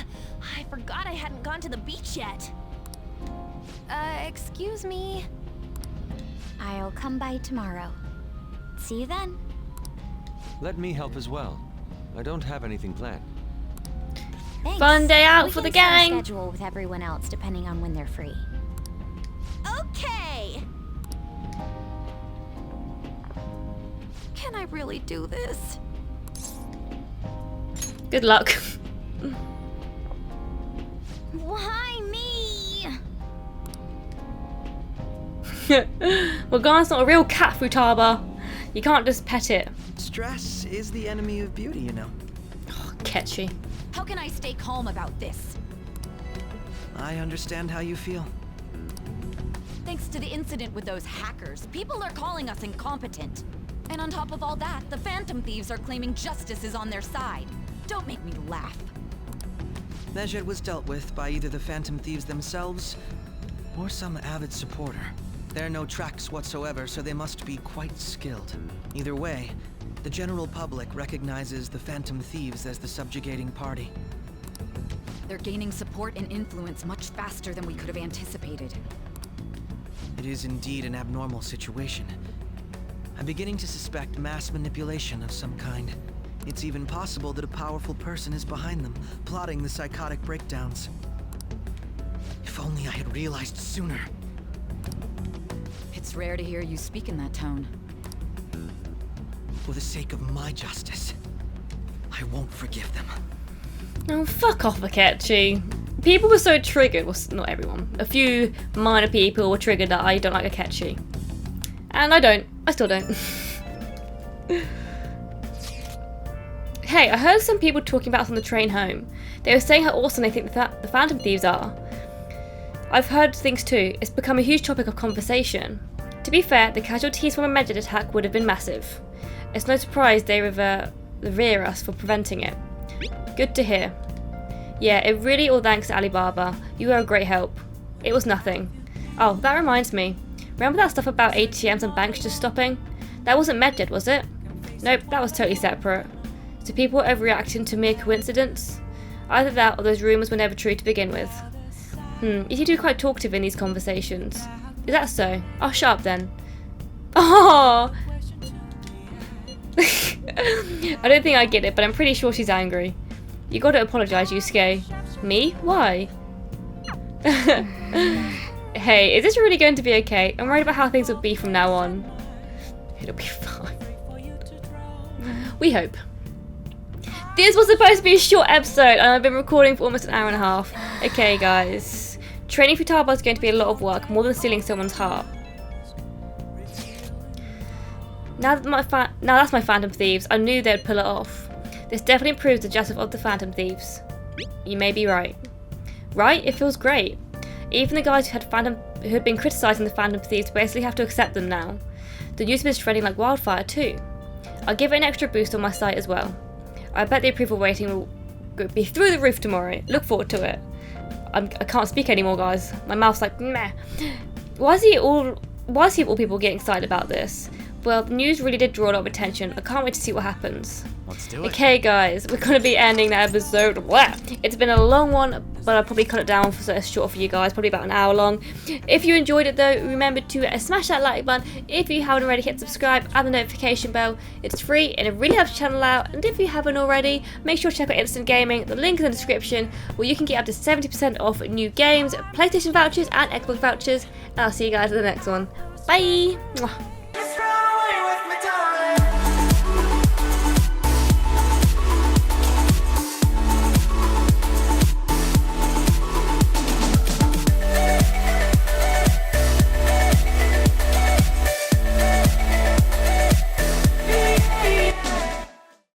I forgot I hadn't gone to the beach yet. Excuse me. I'll come by tomorrow. See you then. Let me help as well. I don't have anything planned. Thanks. Fun day out We for the can set a gang. schedule with everyone else depending on when they're free. Okay! Can I really do this? Good luck. Why me? Morgana's not a real cat, Futaba. You can't just pet it. Stress is the enemy of beauty, you know. Oh, catchy. How can I stay calm about this? I understand how you feel. Thanks to the incident with those hackers, people are calling us incompetent. And on top of all that, the Phantom Thieves are claiming justice is on their side. Don't make me laugh. Medjed was dealt with by either the Phantom Thieves themselves or some avid supporter. There are no tracks whatsoever, so they must be quite skilled. Either way, the general public recognizes the Phantom Thieves as the subjugating party. They're gaining support and influence much faster than we could have anticipated. It is indeed an abnormal situation. I'm beginning to suspect mass manipulation of some kind. It's even possible that a powerful person is behind them, plotting the psychotic breakdowns. If only I had realized sooner. It's rare to hear you speak in that tone. For the sake of my justice, I won't forgive them. Oh, fuck off, Akechi. People were so triggered, well, not everyone. A few minor people were triggered that I don't like Akechi. And I don't. I still don't. Hey, I heard some people talking about us on the train home. They were saying how awesome they think the Phantom Thieves are. I've heard things too. It's become a huge topic of conversation. To be fair, the casualties from a Medjed attack would have been massive. It's no surprise they revere us for preventing it. Good to hear. Yeah, it really all thanks to Alibaba. You were a great help. It was nothing. Oh, that reminds me. Remember that stuff about ATMs and banks just stopping? That wasn't Medjed, was it? Nope, that was totally separate. So people were overreacting to mere coincidence? Either that or those rumours were never true to begin with. You seem to be quite talkative in these conversations. Is that so? I'll shut up then. Oh! I don't think I get it, but I'm pretty sure she's angry. You gotta apologise, Eschke. Me? Why? Hey, is this really going to be okay? I'm worried about how things will be from now on. It'll be fine. We hope. This was supposed to be a short episode, and I've been recording for almost an hour and a half. Okay, guys. Training Futaba is going to be a lot of work, more than stealing someone's heart. Now that's my Phantom Thieves, I knew they'd pull it off. This definitely proves the justice of the Phantom Thieves. You may be right. Right? It feels great. Even the guys who had been criticising the Phantom Thieves basically have to accept them now. The news is spreading like wildfire too. I'll give it an extra boost on my site as well. I bet the approval rating will be through the roof tomorrow. Look forward to it. I can't speak anymore, guys. My mouth's like meh. Why is all people getting excited about this? Well, the news really did draw a lot of attention. I can't wait to see what happens. Let's do it. Okay, guys, we're going to be ending that episode. Blah. It's been a long one, but I'll probably cut it down so it's short for you guys, probably about an hour long. If you enjoyed it though, remember to smash that like button. If you haven't already, hit subscribe and the notification bell. It's free and it really helps the channel out. And if you haven't already, make sure to check out Instant Gaming. The link in the description where you can get up to 70% off new games, PlayStation vouchers and Xbox vouchers. And I'll see you guys in the next one. Bye! Mwah.